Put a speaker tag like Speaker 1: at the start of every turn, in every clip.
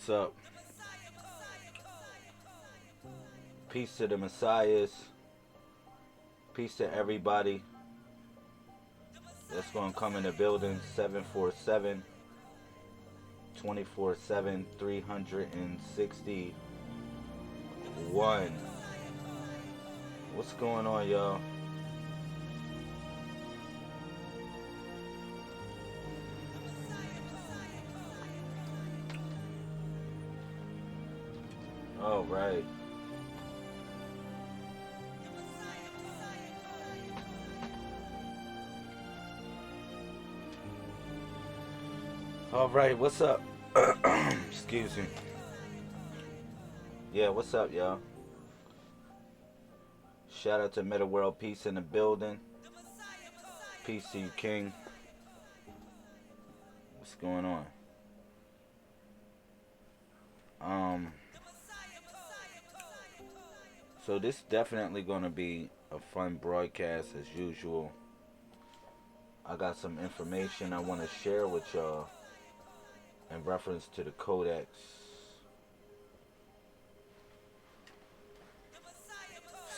Speaker 1: What's up? Peace to the Messiahs. Peace to everybody that's going to come in the building. 747 24/7 361. What's going on, y'all? All right. All right, what's up? Excuse me. Yeah, what's up, y'all? Shout out to Meta World Peace in the building. Peace to you, King. What's going on? Um, so this definitely gonna be a fun broadcast as usual. I got some information I want to share with y'all in reference to the codex.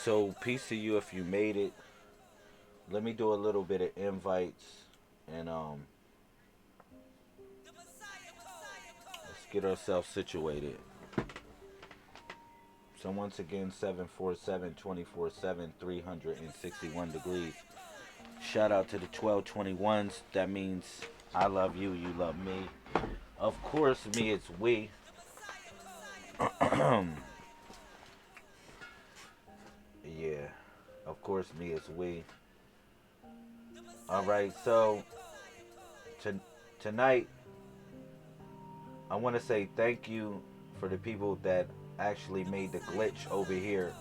Speaker 1: So peace to you if you made it. Let me do a little bit of invites and let's get ourselves situated. So once again, 747 24/7 361 degrees. Shout out to the 1221s. That means I love you, you love me. Of course, me it's we. Yeah, of course, me it's we. All right, so tonight I want to say thank you for the people that actually made the glitch over here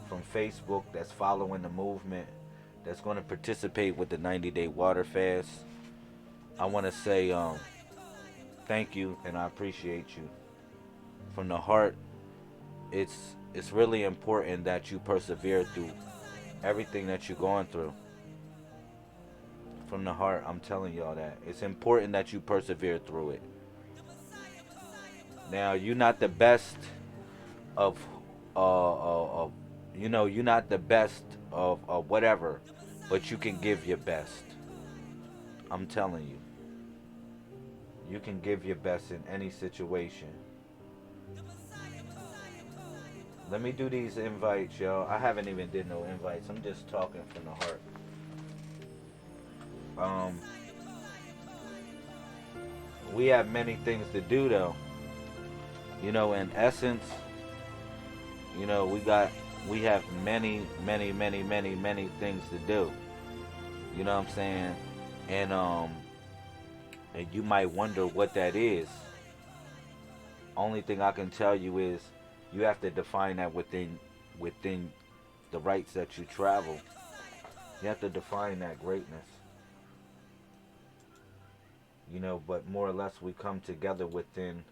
Speaker 1: from Facebook that's following the movement, that's going to participate with the 90-day water fast. I want to say thank you and I appreciate you from the heart. It's really important that you persevere through everything that you're going through. From the heart, I'm telling y'all that it's important that you persevere through it. Now, you're not the best of, of you're not the best of whatever, but you can give your best. I'm telling you, you can give your best in any situation. Let me do these invites, y'all. I haven't even did no invites. I'm just talking from the heart. Um, we have many things to do, though. In essence, we have many, many, many, many, many things to do. You know what I'm saying? And you might wonder what that is. Only thing I can tell you is you have to define that within the rights that you travel. You have to define that greatness. But more or less we come together within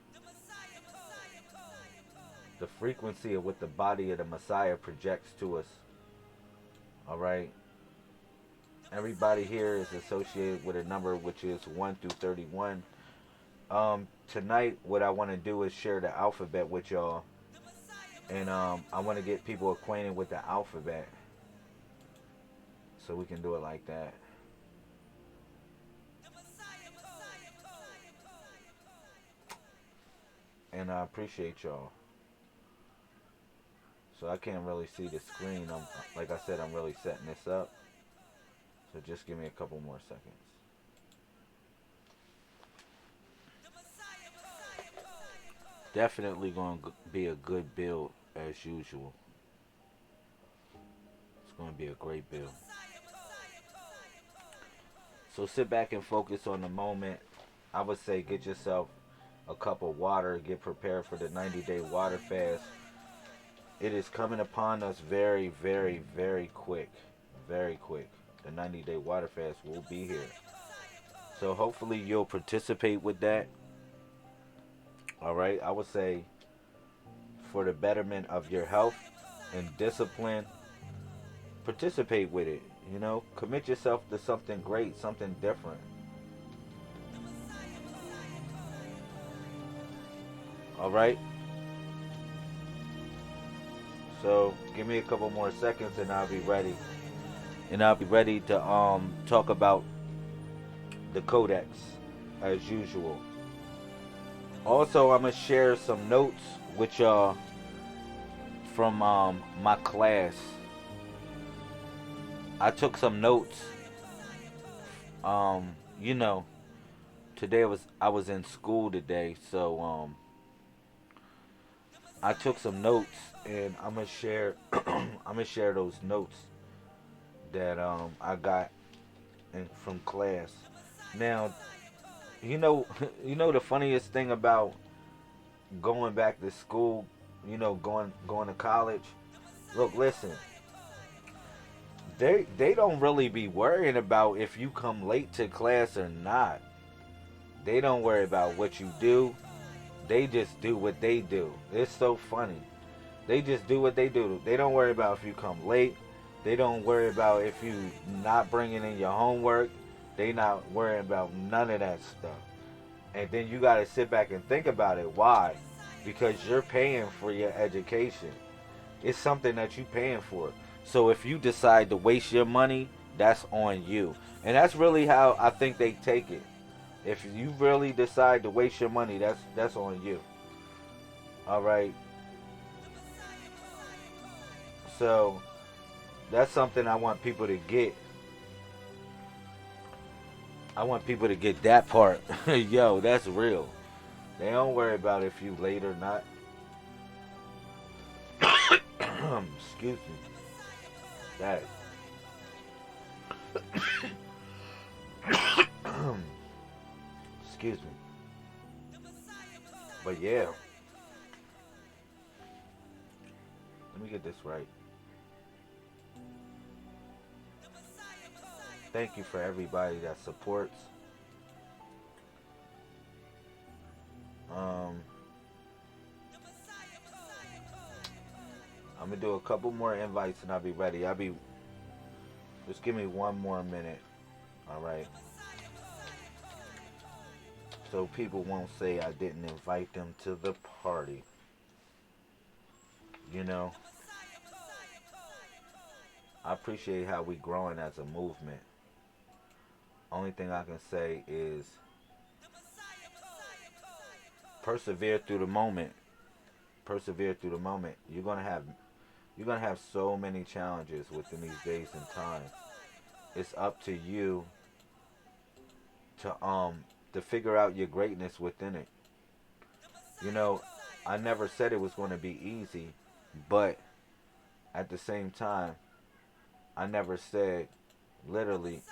Speaker 1: the frequency of what the body of the Messiah projects to us. All right. Everybody here is associated with a number which is 1 through 31. Tonight, what I want to do is share the alphabet with y'all, and I want to get people acquainted with the alphabet, so we can do it like that. And I appreciate y'all. So I can't really see the screen. Like I said, I'm really setting this up. So just give me a couple more seconds. Definitely going to be a good build as usual. It's going to be a great build. So sit back and focus on the moment. I would say get yourself a cup of water. Get prepared for the 90-day water fast. It is coming upon us very, very, very quick. Very quick. The 90-day water fast will be here. So hopefully you'll participate with that. All right. I would say for the betterment of your health and discipline, participate with it. Commit yourself to something great, something different. All right. So give me a couple more seconds and I'll be ready. And I'll be ready to talk about the codex as usual. Also, I'm gonna share some notes with y'all from my class. I took some notes. Um, you know, today I was in school today, so I took some notes and I'm gonna share I'm gonna share those notes that I got from class. Now, you know, you know the funniest thing about going back to school, going to college. Look, listen, they don't really be worrying about if you come late to class or not. They don't worry about what you do. They just do what they do. It's so funny. They just do what they do. They don't worry about if you come late. They don't worry about if you not bringing in your homework. They not worrying about none of that stuff. And then you got to sit back and think about it. Why? Because you're paying for your education. It's something that you're paying for. So if you decide to waste your money, that's on you. And that's really how I think they take it. If you really decide to waste your money, that's on you. All right. So that's something I want people to get. I want people to get that part. Yo, that's real. They don't worry about if you late or not. Excuse me. That. Excuse me. But yeah. Let me get this right. Thank you for everybody that supports. I'm gonna do a couple more invites and I'll be ready. Just give me one more minute. All right. So people won't say I didn't invite them to the party. You know, I appreciate how we growing as a movement. Only thing I can say is persevere through the moment. Persevere through the moment. You're gonna have so many challenges within these days and times. It's up to you to figure out your greatness within it. You know, I never said it was going to be easy, but at the same time, I never said literally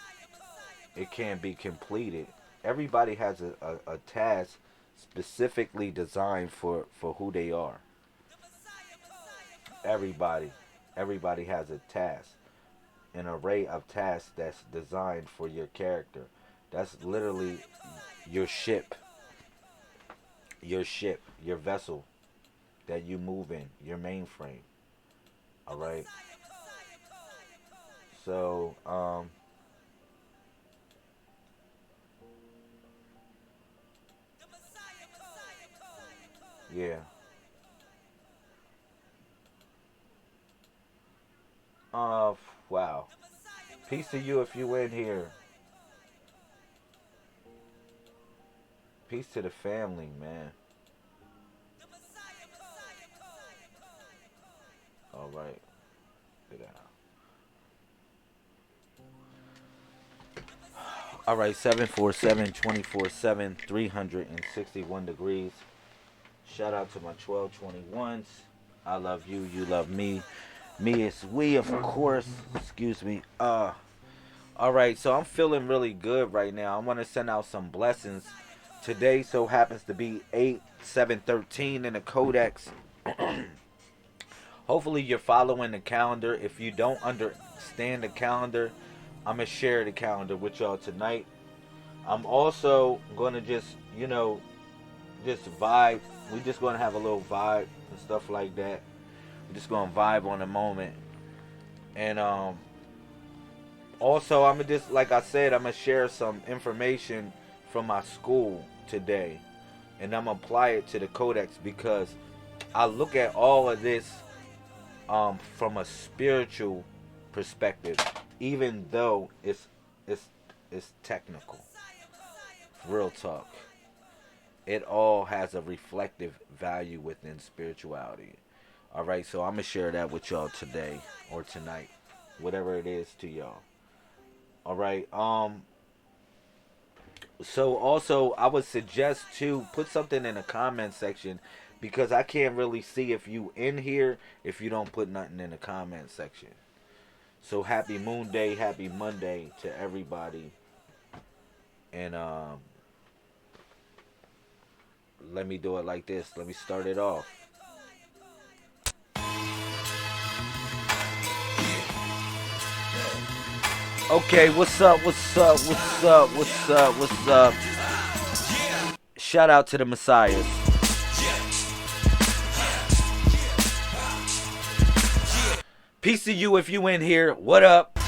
Speaker 1: it can't be completed. Everybody has a task specifically designed for who they are. Everybody. Everybody has a task. An array of tasks that's designed for your character. That's literally your ship. Your ship. Your vessel that you move in. Your mainframe. Alright? So, yeah. Uh, wow. Peace to you if you in here. Peace to the family, man. Alright. Alright, 747 24/7, 361 degrees. Shout out to my 1221s. I love you, you love me. Me is we, of course. Excuse me. Alright, so I'm feeling really good right now. I want to send out some blessings. Today so happens to be 8/7/13 in the codex. Hopefully you're following the calendar. If you don't understand the calendar, I'm going to share the calendar with y'all tonight. I'm also going to just, just vibe. We just going to have a little vibe and stuff like that. We're just going to vibe on the moment. And also, I'm going to just, like I said, I'm going to share some information from my school today. and I'm gonna apply it to the codex because I look at all of this from a spiritual perspective, even though it's technical. Real talk. It all has a reflective value within spirituality. All right, so I'm gonna share that with y'all today or tonight, whatever it is to y'all. All right. So also, I would suggest to put something in the comment section because I can't really see if you in here if you don't put nothing in the comment section. So happy Moon Day, happy Monday to everybody, and let me do it like this. Let me start it off. Okay, what's up? What's up? What's up? What's up? What's up? Shout out to the Messiahs. Peace to you if you in here. What up?
Speaker 2: I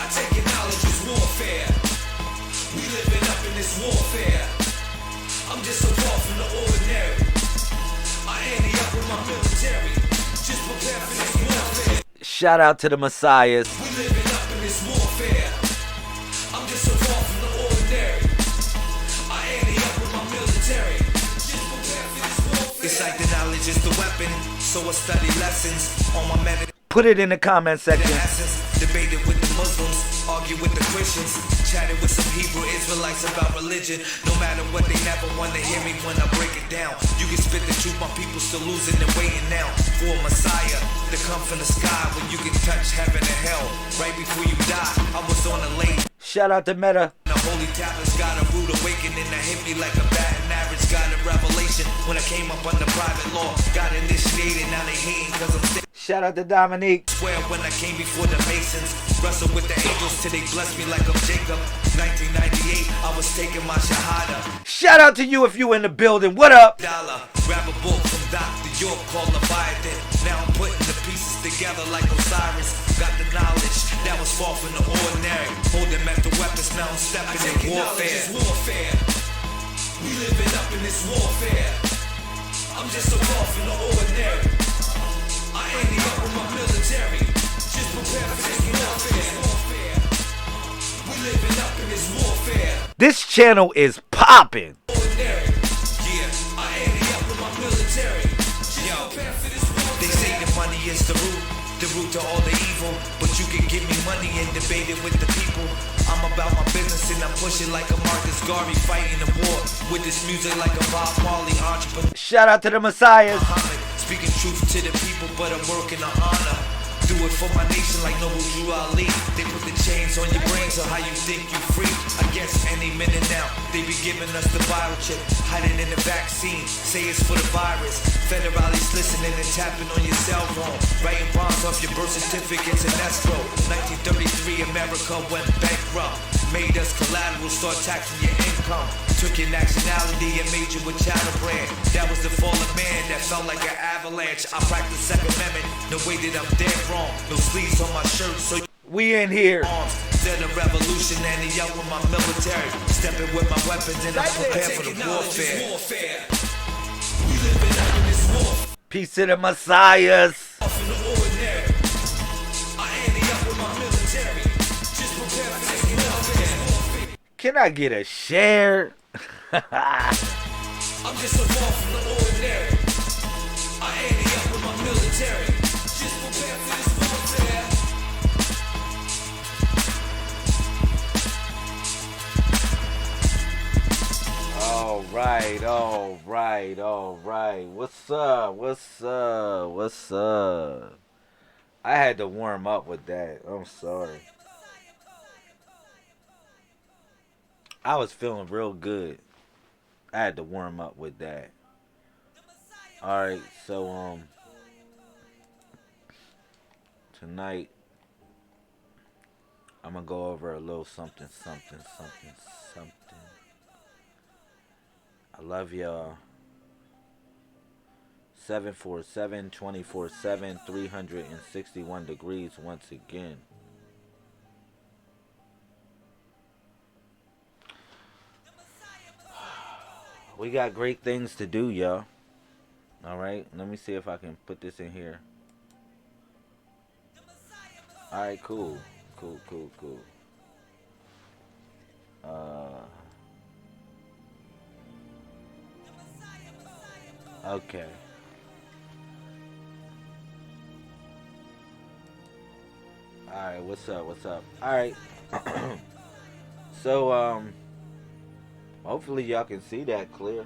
Speaker 2: take your knowledge as warfare. We living up in this warfare. I'm just so far from the ordinary. I ante up with my military. Just prepare for this warfare.
Speaker 1: Shout out to the Messiahs.
Speaker 2: We living up in this warfare. I'm just so far from the ordinary. I ante up with my military. Just prepare for this warfare. It's like the knowledge is the weapon. So I study lessons on my meditation.
Speaker 1: Put it in the comment section.
Speaker 2: Debated with the Muslims, argued with the Christians, chatted with some Hebrew Israelites about religion. No matter what, they never want to hear me when I break it down. You can spit the truth, my people still losing and waiting now for a Messiah to come from the sky when you can touch heaven and hell. Right before you die, I was on a lane.
Speaker 1: Shout out to Meta.
Speaker 2: The holy tablets got a rude awakening that hit me like a batting average. Got a revelation when I came up under private law. Got initiated, now they hating cause I'm still.
Speaker 1: Shout out to Dominique.
Speaker 2: Swear when I came before the Masons, wrestled with the angels till they blessed me like I'm Jacob. 1998, I was taking my shahada.
Speaker 1: Shout out to you if you in the building. What up?
Speaker 2: Dollar, grab a book from Dr. York called Leviathan. Now I'm putting the pieces together like Osiris. Got the knowledge that was far from the ordinary. Holding metal weapons, now I'm stepping in warfare. We living up in this warfare. I'm just so far from the ordinary. I ante up with my military. Just prepare for this warfare. We living up in this warfare.
Speaker 1: This channel is popping.
Speaker 2: Ordinary. Yeah, I ante up with my military. Yo, they say the money is the root to all the evil. But you can give me money and debate it with the people. I'm about my business and I'm pushing like a Marcus Garvey, fighting the war with this music like a Bob Marley entrepreneur.
Speaker 1: Shout out to the Messiahs.
Speaker 2: Speaking truth to the people, but I'm working on honor. Do it for my nation like Noble Drew Ali. They put the chains on your brain, so how you think you free? I guess any minute now, they be giving us the biochip. Hiding in the vaccine, say it's for the virus. Federalists listening and tapping on your cell phone. Writing bonds off your birth certificates in escrow. 1933, America went bankrupt. Made us collateral, start taxing your income. Took your nationality and made you a chattel brand. That was the fall of man that felt like an avalanche. I practice Second Amendment, no way that I'm dead wrong. No sleeves on my shirt, so
Speaker 1: we in here.
Speaker 2: Said a revolution and the young with my military. Stepping with my weapons and I'm prepared for the warfare. We living up in this war.
Speaker 1: Peace to the Messiahs.
Speaker 2: From the ordinary. I ante up with my military. Just prepare for this warfare.
Speaker 1: Can I get a share?
Speaker 2: I'm just so far from the ordinary. I ante up with my military. Just prepare for this warfare.
Speaker 1: All right, all right, all right. What's up? What's up? What's up? I had to warm up with that. I'm sorry. I was feeling real good. I had to warm up with that. All right, so tonight I'm gonna go over a little something. I love y'all. 747 24/7 361 degrees once again. We got great things to do, y'all. All right, let me see if I can put this in here. All right, cool, cool, cool, cool. Okay. All right, what's up? What's up? All right. So, hopefully y'all can see that clear.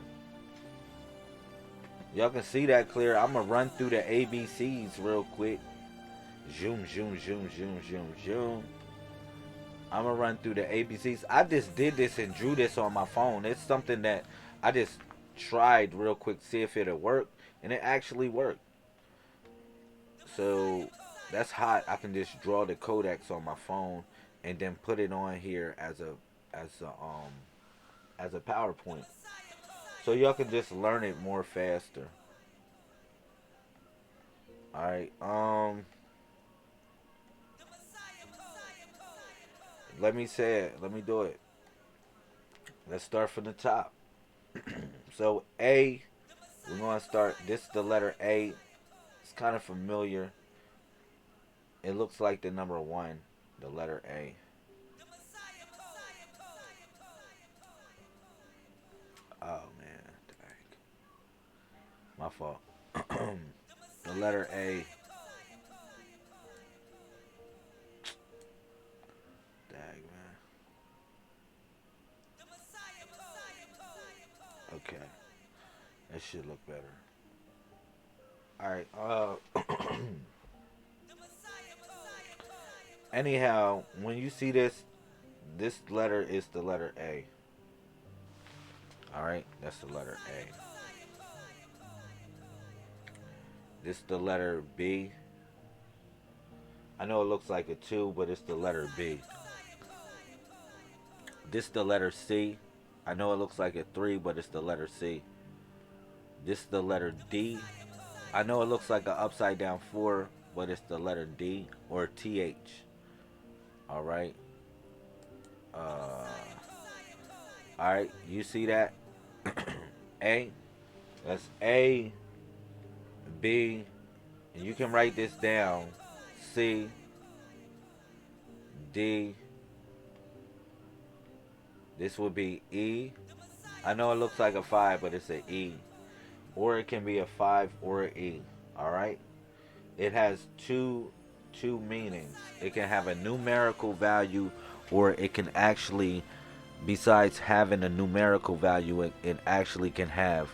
Speaker 1: Y'all can see that clear. I'm gonna run through the ABCs real quick. Zoom, zoom, zoom, zoom, zoom, zoom. I'm gonna run through the ABCs. I just did this and drew this on my phone. It's something that I just tried real quick to see if it'll work, and it actually worked. So that's hot. I can just draw the codex on my phone and then put it on here as a as a PowerPoint. So y'all can just learn it more faster. All right. Let me say it. Let me do it. Let's start from the top. So A, we're gonna start. This is the letter A. It's kind of familiar. It looks like the number one, the letter A. Oh man, dang. My fault. The letter A. Dang man. Okay, that should look better. All right. Anyhow, when you see this, this letter is the letter A. All right, that's the letter A. This is the letter B. I know it looks like a 2, but it's the letter B. This is the letter C. I know it looks like a 3, but it's the letter C. This is the letter D. I know it looks like an upside down 4, but it's the letter D or TH. All right. All right. You see that? A. That's A, B, and you can write this down. C, D. This would be E. I know it looks like a 5, but it's an E. Or it can be a 5 or an E. Alright? It has two meanings. It can have a numerical value, or it can actually, besides having a numerical value, it actually can have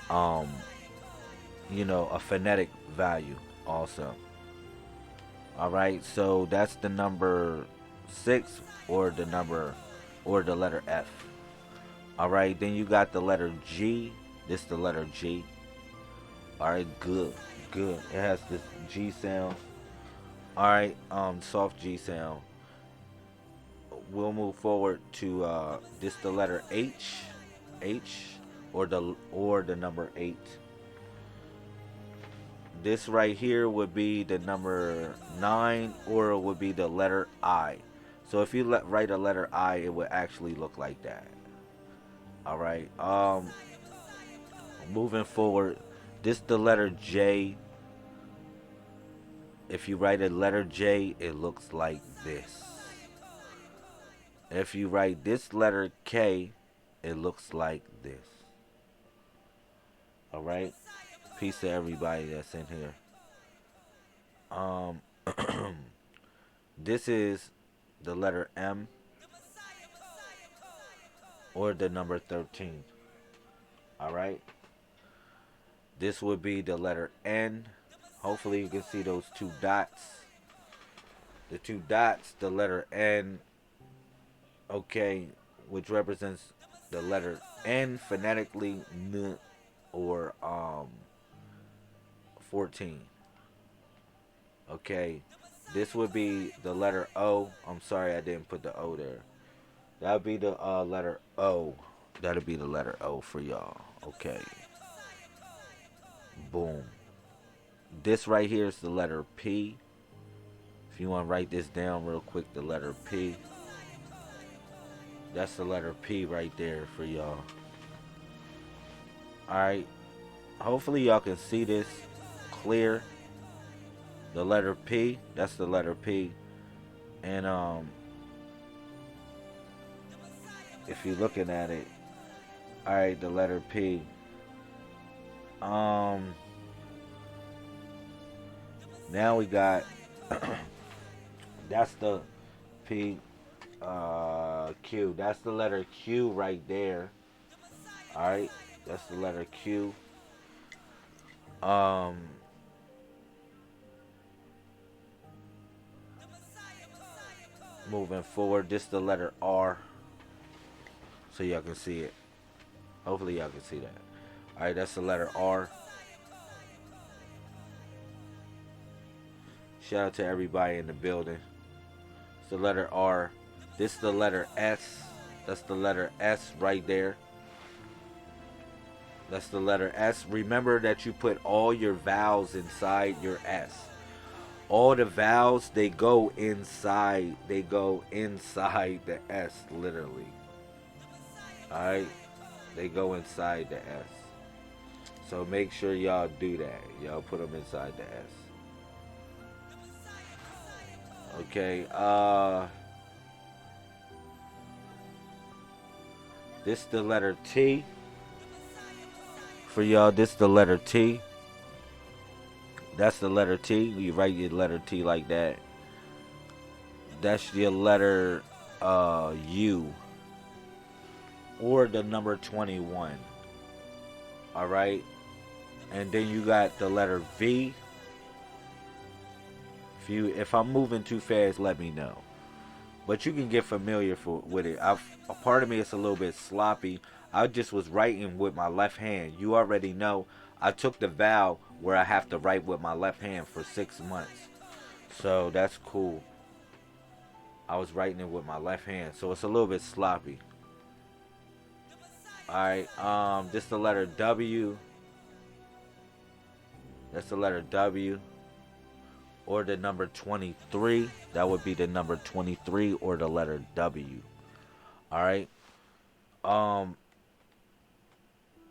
Speaker 1: a phonetic value also. Alright, so that's the number 6 or the letter F. Alright, then you got the letter G. This is the letter G. Alright, good. It has this G sound. Alright, soft G sound. We'll move forward to this the letter H. Or the number 8. This right here would be the number 9, or it would be the letter I. So if you write a letter I, it would actually look like that. All right. Moving forward, this the letter J. If you write a letter J, it looks like this. If you write this letter K, it looks like this. All right. Peace to everybody that's in here. This is the letter M or the number 13. All right. This would be the letter N. Hopefully you can see those 2 dots. The 2 dots, the letter N. Okay, which represents the letter N phonetically, N, or 14. Okay, this would be the letter O. I'm sorry I didn't put the O there. That would be the letter O. That'll be the letter O for y'all. Okay. Boom. This right here is the letter P. If you want to write this down real quick, the letter P. That's the letter P right there for y'all. Alright. Hopefully y'all can see this clear. The letter P. That's the letter P. And if you're looking at it, alright, the letter P. Now we got that's the P Q. That's the letter Q right there. Alright, that's the letter Q. Moving forward, this is the letter R. So y'all can see it. Hopefully y'all can see that. Alright, that's the letter R. Shout out to everybody in the building. It's the letter R. This is the letter S. That's the letter S right there. That's the letter S. Remember that you put all your vowels inside your S. All the vowels, they go inside. They go inside the S, literally. Alright? They go inside the S. So make sure y'all do that. Y'all put them inside the S. Okay, this is the letter T. For y'all, this is the letter T. That's the letter T. You write your letter T like that. That's your letter U. Or the number 21. Alright? And then you got the letter V. If I'm moving too fast, let me know. But you can get familiar with it. A part of me is a little bit sloppy. I just was writing with my left hand. You already know I took the vow where I have to write with my left hand for 6 months. So that's cool. I was writing it with my left hand. So it's a little bit sloppy. Alright, this is the letter W. That's the letter W. Or the number 23. That would be the number 23 or the letter W. Alright.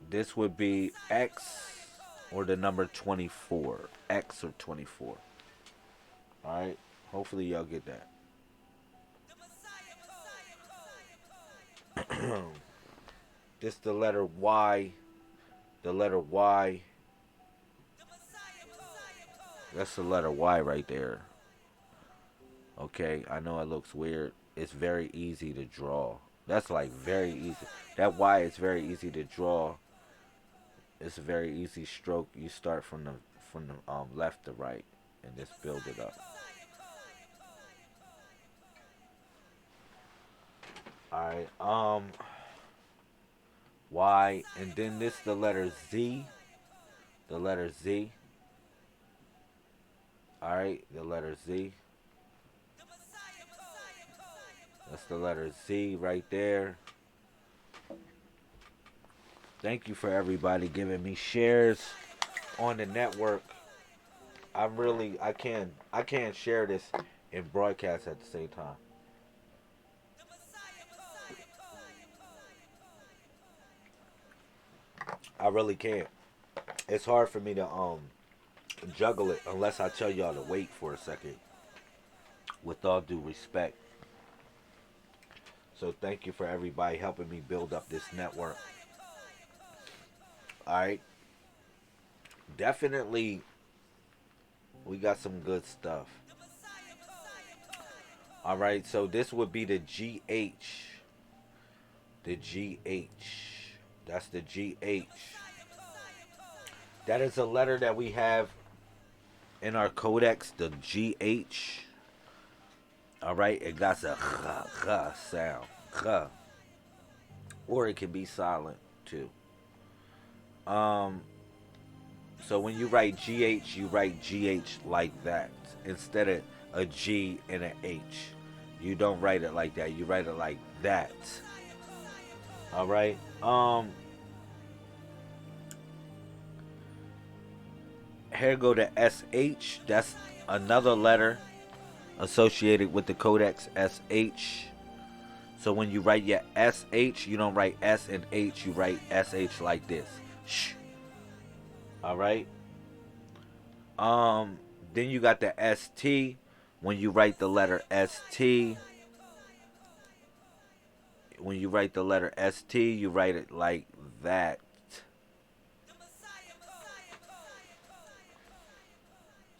Speaker 1: This would be X or the number 24. X or 24. Alright. Hopefully y'all get that. This the letter Y. The letter Y. That's the letter Y right there. Okay, I know it looks weird. It's very easy to draw. That's like very easy. That Y is very easy to draw. It's a very easy stroke. You start from the left to right and just build it up. Alright, Y, and then this the letter Z. The letter Z. Alright, the letter Z. That's the letter Z right there. Thank you for everybody giving me shares on the network. I can't share this and broadcast at the same time. I really can't. It's hard for me to juggle it unless I tell y'all to wait for a second. With all due respect. So thank you for everybody helping me build up this network. Alright. Definitely we got some good stuff. Alright, so this would be the GH. The GH. That's the GH. That is a letter that we have in our codex, the GH. Alright, it got a ch sound. Ch. Or it can be silent too. So when you write GH, you write GH like that. Instead of a G and an H. You don't write it like that. You write it like that. Alright. Here go the SH. That's another letter associated with the codex, SH. So when you write your SH, you don't write S and H, you write SH like this. Sh. All right. Then you got the ST. When you write the letter ST, you write it like that.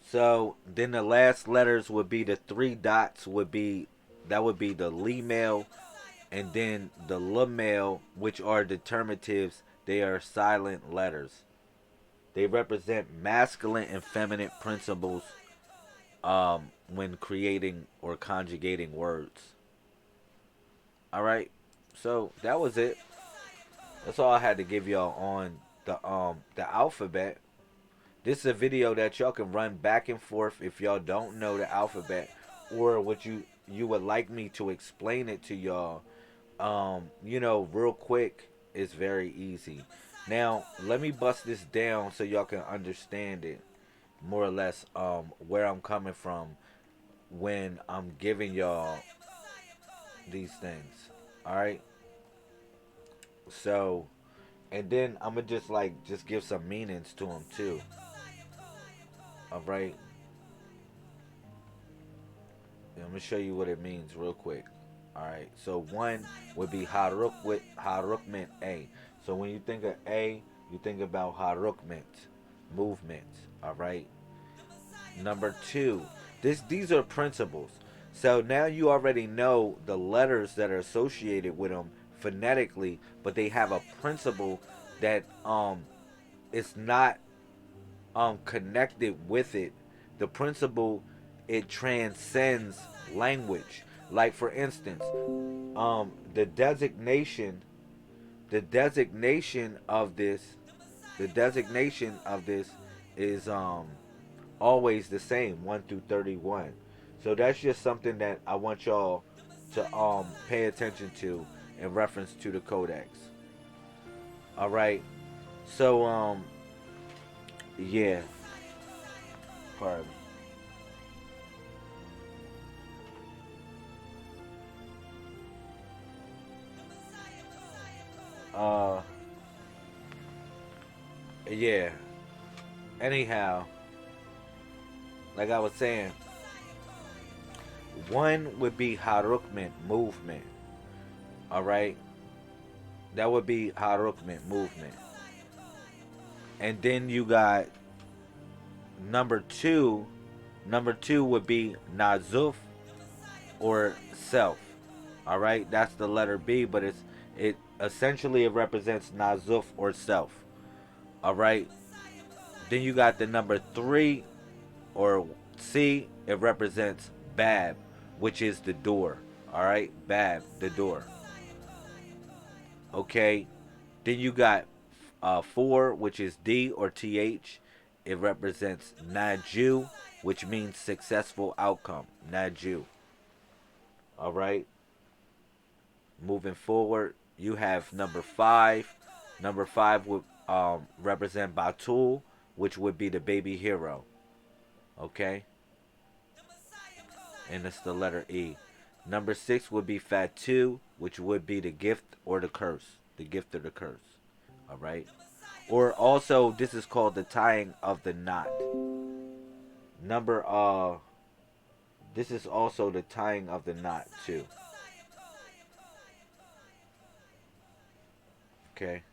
Speaker 1: So then the last letters would be the three dots would be that would be the Lee male, and then the L male, which are determinatives. They are silent letters. They represent masculine and feminine principles when creating or conjugating words. All right, so that was it. That's all I had to give y'all on the alphabet. This is a video that y'all can run back and forth if y'all don't know the alphabet, or what you would like me to explain it to y'all. Real quick. It's very easy. Now let me bust this down so y'all can understand it more or less. Where I'm coming from when I'm giving y'all these things. All right. So, and then I'm gonna just give some meanings to them too. All right. And I'm gonna show you what it means real quick. All right. So one would be Harukment A. So when you think of A, you think about Harukment, movement. All right. Number two, these are principles. So now you already know the letters that are associated with them phonetically, but they have a principle that it's not connected with it. The principle, it transcends language. Like for instance, the designation the designation of this the designation of this is always the same, 1 through 31. So that's just something that I want y'all to pay attention to in reference to the codex. All right. So yeah, pardon me. Uh yeah. Anyhow, like I was saying, one would be Harukment, movement. All right, that would be Harukment, movement. And then you got number two. Number two would be Nazuf, or self. All right, that's the letter B, but it essentially it represents Nazuf or self. All right. Then you got the number three, or C. It represents Bab, which is the door. All right, Bab, the door. Okay. Then you got 4, which is D or TH. It represents Naju, which means successful outcome. Naju. All right. Moving forward, you have number 5. Number 5 would represent Batul, which would be the baby hero. Okay. And it's the letter E. Number 6 would be Fatu, which would be the gift or the curse. The gift or the curse. All right. Or also, this is called the tying of the knot. This is also the tying of the knot too. Okay.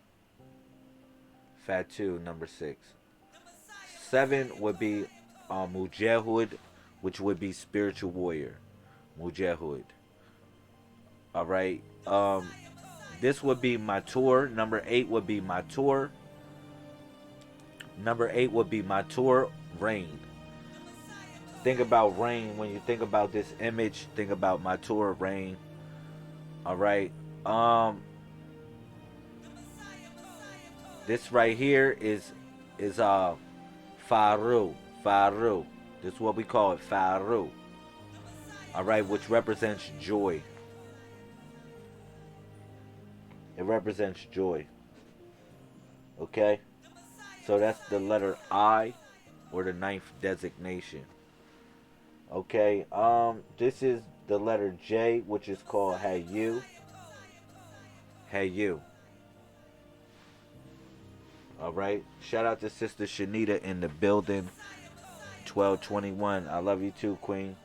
Speaker 1: Fatu, number 6. 7 would be Mujahud, which would be spiritual warrior. Mujahud. All right. This would be Matur. Number 8 would be Matur. Number 8 would be Matur, rain. Think about rain. When you think about this image, think about Matur, rain. All right. This right here is Faru. Faru. This is what we call it, Faru. All right, which represents joy. It represents joy. Okay? So that's the letter I, or the 9th designation. Okay, this is the letter J, which is called Hayu. Hayu. All right. Shout out to Sister Shanita in the building. 1221. I love you too, Queen.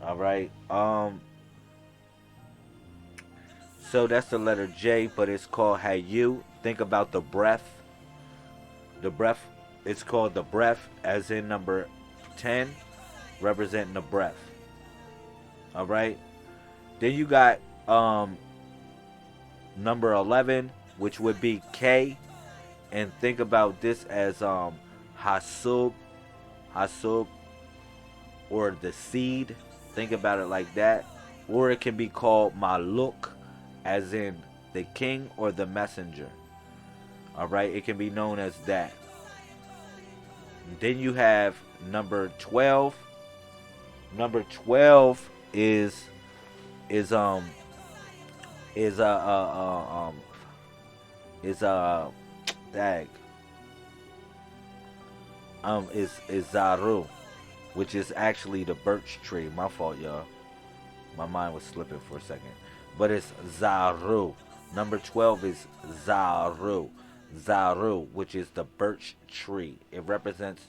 Speaker 1: All right. So that's the letter J, but it's called Hayu. Think about the breath. The breath. It's called the breath, as in number 10, representing the breath. All right. Then you got number 11, which would be K, and think about this as hasub, hasub, or the seed. Think about it like that. Or it can be called maluk, as in the king or the messenger. All right, it can be known as that. Then you have number 12. Number 12 is is is dag is Zaru, which is actually the birch tree. My fault, y'all. My mind was slipping for a second. But it's Zaru. Number 12 is Zaru. Zaru, which is the birch tree. It represents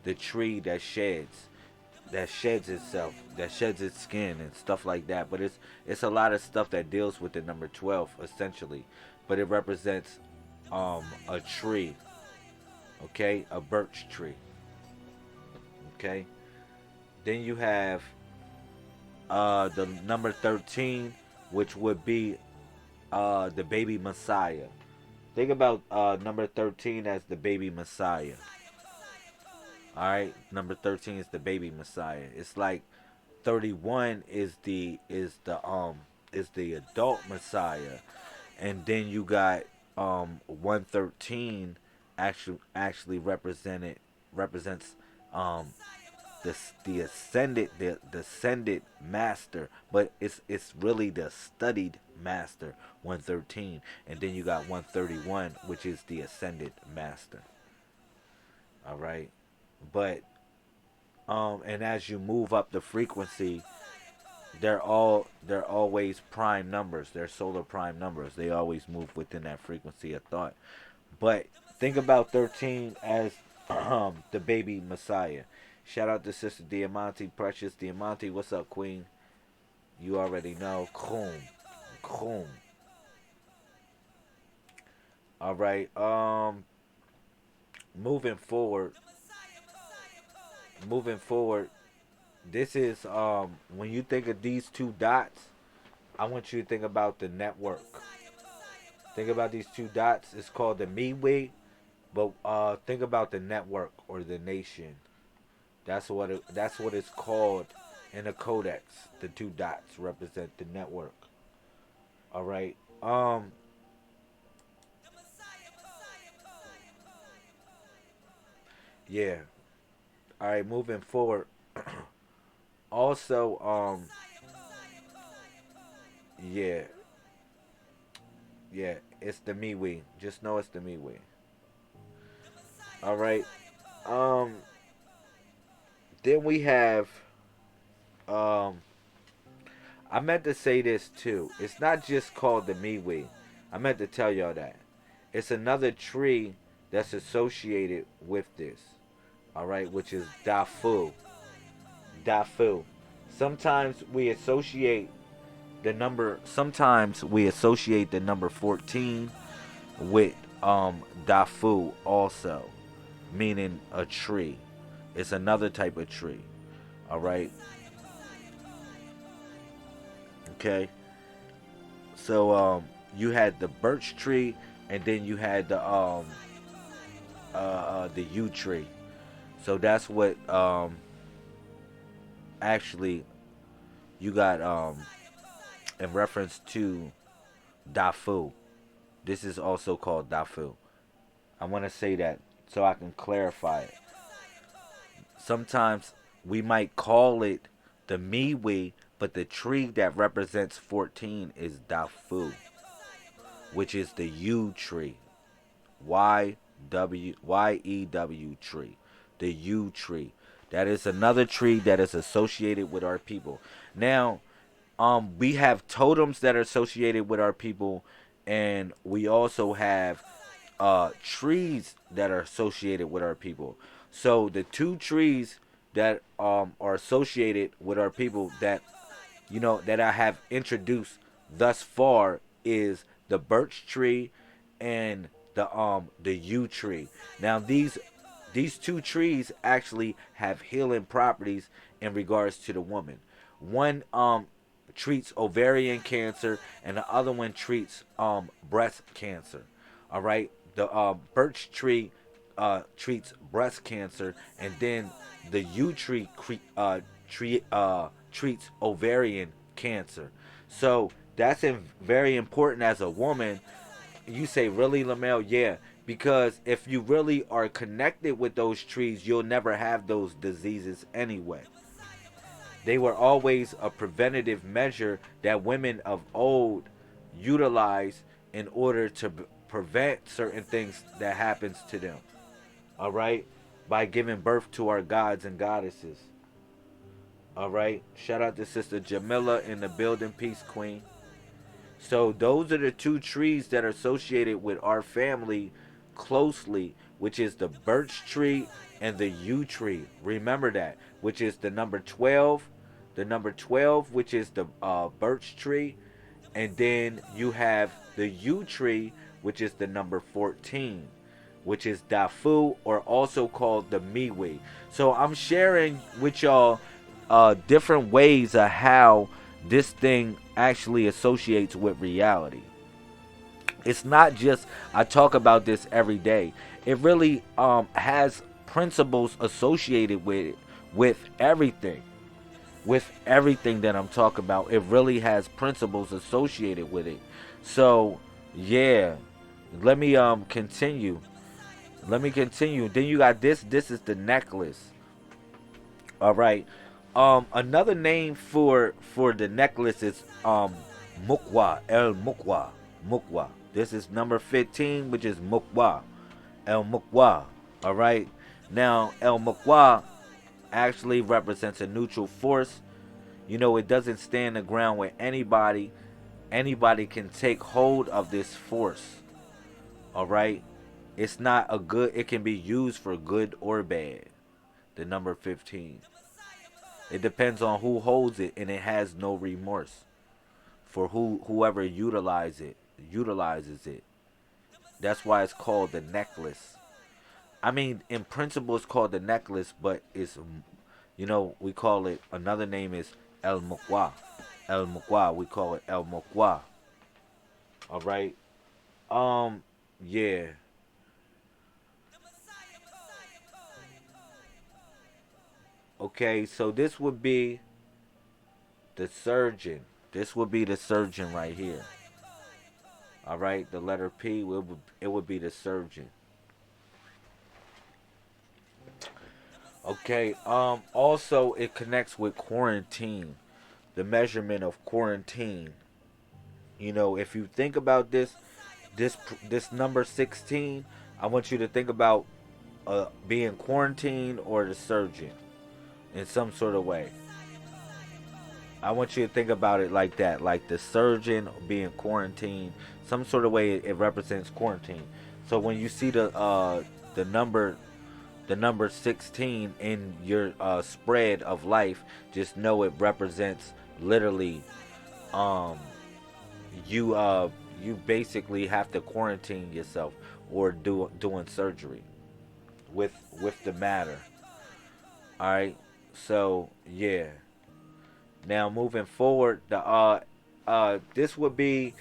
Speaker 1: the tree that sheds itself, that sheds its skin and stuff like that. But it's a lot of stuff that deals with the number 12 essentially. But it represents a tree. Okay? A birch tree. Okay? Then you have the number 13, which would be the baby Messiah. Think about number 13 as the baby Messiah. All right, number 13 is the baby Messiah. It's like 31 is the adult Messiah, and then you got 113 actually represents the ascended master, but it's really the studied master, 113, and then you got 131, which is the ascended master. All right, but and as you move up the frequency, they're always prime numbers. They're solar prime numbers. They always move within that frequency of thought. But think about 13 as the baby Messiah. Shout out to Sister Diamante, Precious Diamante. What's up, Queen? You already know. Khum. Khum. All right. Moving forward. This is when you think of these two dots, I want you to think about the network. Think about these two dots. It's called the Miwi, but think about the network or the nation. That's what it's called in the codex. The two dots represent the network. All right. Yeah. All right. Moving forward. Also, yeah, yeah. It's the Miwi. Just know it's the Miwi. All right. Um. Then we have um I meant to say this too. It's not just called the Miwi. I meant to tell y'all that. It's another tree that's associated with this. Alright, which is Dafu. Dafu. Sometimes we associate the number 14 with Dafu also, meaning a tree. It's another type of tree. All right. Okay. So you had the birch tree, and then you had the yew tree. So that's what actually you got in reference to Dafu. This is also called Dafu. I want to say that so I can clarify it. Sometimes we might call it the Miwi, but the tree that represents 14 is Dafu, which is the yew tree. YEW tree. The yew tree. That is another tree that is associated with our people. Now, we have totems that are associated with our people, and we also have trees that are associated with our people. So the two trees that are associated with our people that that I have introduced thus far is the birch tree and the yew tree. Now these two trees actually have healing properties in regards to the woman. One treats ovarian cancer and the other one treats breast cancer. All right, the birch tree treats breast cancer, and then the yew tree treats ovarian cancer. So that's very important as a woman. You say, really, Lamel? Yeah, because if you really are connected with those trees, you'll never have those diseases anyway. They were always a preventative measure that women of old utilized in order to prevent certain things that happens to them. All right, by giving birth to our gods and goddesses. All right, shout out to Sister Jamila in the building, peace queen. So those are the two trees that are associated with our family closely, which is the birch tree and the yew tree. Remember that, which is the number 12, which is the birch tree, and then you have the yew tree, which is the number 14, which is Dafu, or also called the Miwi. So I'm sharing with y'all different ways of how this thing actually associates with reality. It's not just I talk about this every day. It really has principles associated with it, with everything. With everything that I'm talking about, it really has principles associated with it. So, yeah, let me continue. Then you got this. This is the necklace. All right. Another name for the necklace is mukwa, el mukwa, mukwa. This is number 15, which is mukwa, el mukwa. All right. Now, el mukwa actually represents a neutral force. It doesn't stand the ground with anybody. Anybody can take hold of this force. All right. It's not a good. It can be used for good or bad. The number 15. It depends on who holds it, and it has no remorse for whoever utilizes it. That's why it's called the necklace. I mean, in principle, it's called the necklace, but we call it, another name is El Mukwa. El Mukwa, we call it El Mukwa. All right. Yeah. Okay, so this would be the surgeon. This would be the surgeon right here. All right, the letter P, it would be the surgeon. Okay, also it connects with quarantine, the measurement of quarantine. If you think about this number 16, I want you to think about being quarantined or the surgeon in some sort of way. I want you to think about it like that, like the surgeon being quarantined, some sort of way it represents quarantine. So when you see the number 16 in your spread of life, just know it represents literally you basically have to quarantine yourself or doing surgery with the matter. All right. So yeah. Now moving forward, this would be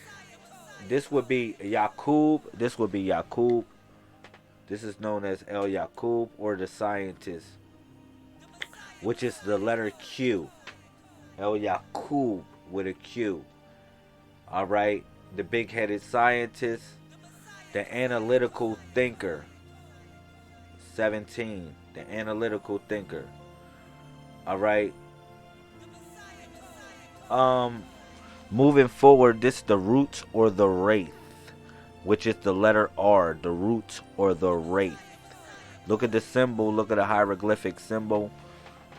Speaker 1: Yakub. This would be Yakub. This is known as El Yakub, or the scientist, which is the letter Q. El Yakub with a Q. All right. The big-headed scientist, the analytical thinker. 17. The analytical thinker. All right. Moving forward, this is the root or the wraith, which is the letter R, the root or the wraith. Look at the symbol, look at the hieroglyphic symbol.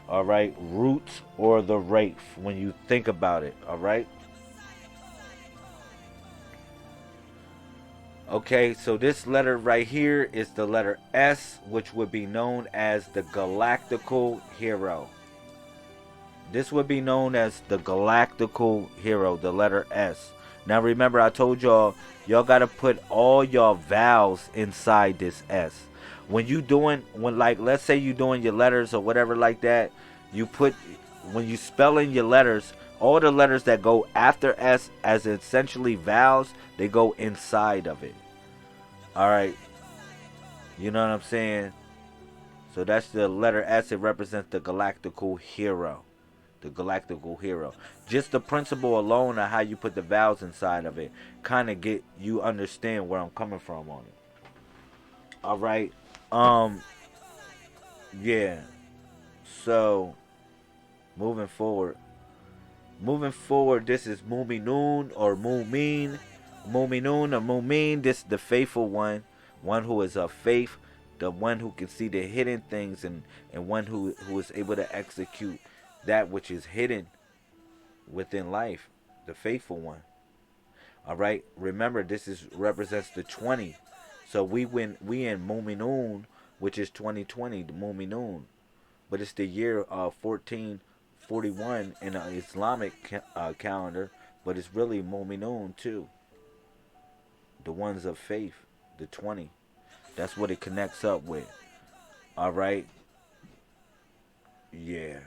Speaker 1: All right, root or the wraith when you think about it. All right. Okay, so this letter right here is the letter S, which would be known as the galactical hero. This would be known as the galactical hero, the letter S. Now remember, I told y'all gotta put all y'all vowels inside this S. When you doing, when like, let's say you doing your letters or whatever like that, you put, when you spelling your letters, all the letters that go after S as essentially vowels, they go inside of it. All right, you know what I'm saying? So that's the letter S. It represents the galactical hero. The galactical hero. Just the principle alone of how you put the vowels inside of it kind of get you understand where I'm coming from on it. All right. Um. Yeah. So moving forward. Moving forward. This is Muminun or Mumin. Muminun or Mumin. This is the faithful one who is of faith, the one who can see the hidden things, and one who is able to execute that which is hidden within life, the faithful one. All right. Remember, this is represents the 20. So we in Muminun, which is 2020, the Muminun, but it's the year of 1441 in an Islamic calendar, but it's really Muminun too. The ones of faith, the 20. That's what it connects up with. All right. Yeah.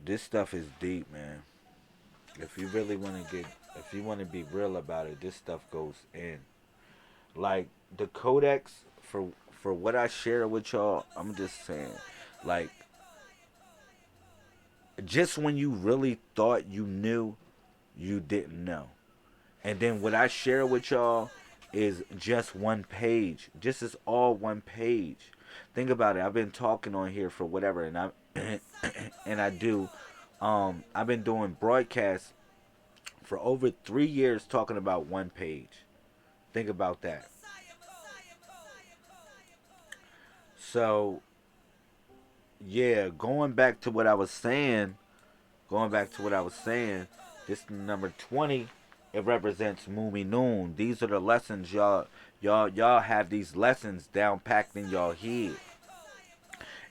Speaker 1: This stuff is deep, man. If you really want to if you want to be real about it, this stuff goes in. Like the codex for what I share with y'all, I'm just saying, like just when you really thought you knew, you didn't know. And then what I share with y'all is just one page. Just is all one page. Think about it. I've been talking on here for whatever, and I and I do. I've been doing broadcasts for over 3 years talking about one page. Think about that. So yeah, going back to what I was saying, this number 20, it represents Mumi Noon. These are the lessons y'all have these lessons down packed in y'all head.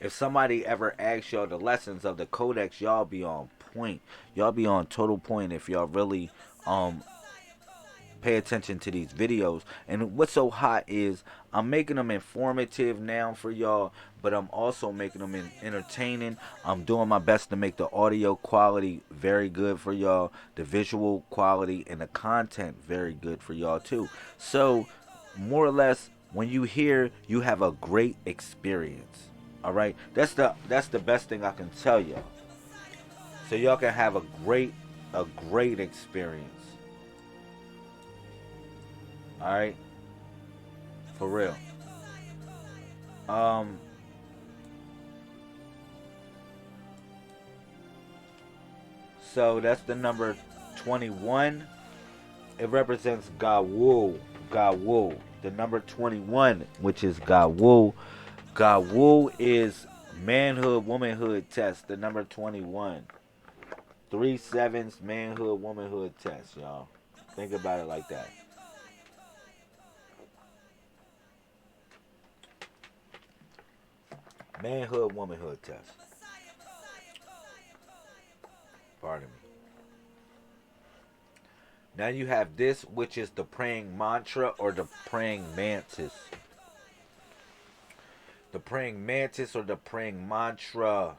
Speaker 1: If somebody ever asks y'all the lessons of the codex, y'all be on point. Y'all be on total point if y'all really um pay attention to these videos. And what's so hot is I'm making them informative now for y'all, but I'm also making them entertaining. I'm doing my best to make the audio quality very good for y'all, the visual quality and the content very good for y'all too. So more or less, when you hear, you have a great experience. All right, that's the best thing I can tell y'all. So y'all can have a great experience. All right, for real. Um, so that's the number 21. It represents Gawu. Gawu. The number 21, which is Gawu. Gawu is manhood, womanhood test. The number 21. 3 sevens, manhood, womanhood test, y'all. Think about it like that. Manhood, womanhood test. Pardon me. Now you have this, which is the praying mantra or the praying mantis. The praying mantis or the praying mantra.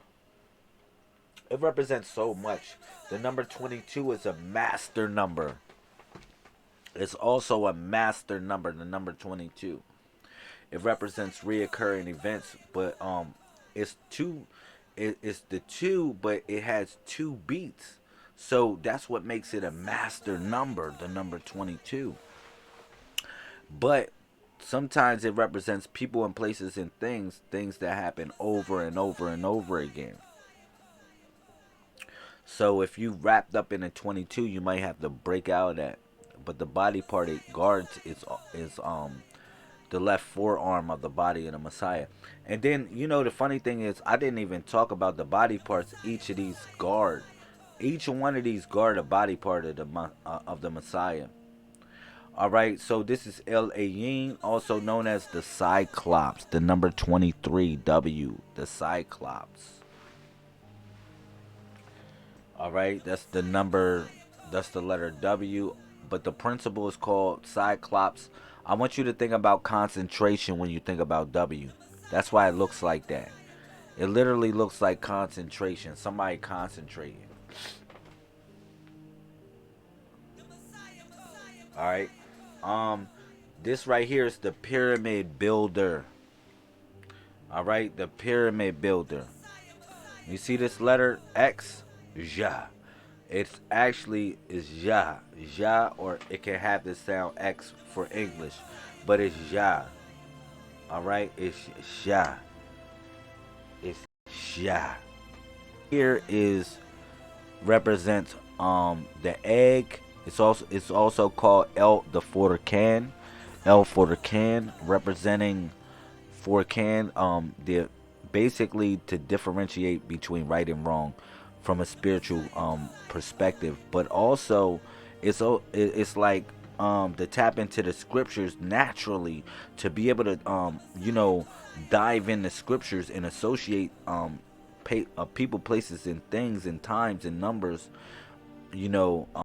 Speaker 1: It represents so much. The number 22 is a master number. It's also a master number, the number 22. It represents reoccurring events, but it's two. It's the two, but it has two beats. So that's what makes it a master number, the number 22. But sometimes it represents people and places and things that happen over and over and over again. So if you wrapped up in a 22, you might have to break out of that. But the body part it guards is the left forearm of the body of the Messiah. And then, you know, the funny thing is, I didn't even talk about the body parts. Each of these guard, each one of these guard a body part of the Messiah. All right, so this is El Ayin, also known as the Cyclops, the number 23W, the Cyclops. All right, that's the number, that's the letter W, but the principle is called Cyclops. I want you to think about concentration when you think about W. That's why it looks like that. It literally looks like concentration, somebody concentrating. All right. This right here is the pyramid builder. All right, the pyramid builder. You see this letter X? Ja. It's actually is ja. Ja, or it can have the sound X for English, but it's ja. All right, it's ja. It's ja. Here is represents the egg. It's also called El the Forcan. El Forcan, representing Forcan, the basically to differentiate between right and wrong from a spiritual perspective, but also it's like to tap into the scriptures naturally, to be able to dive in the scriptures and associate people, places, and things, and times and numbers, you know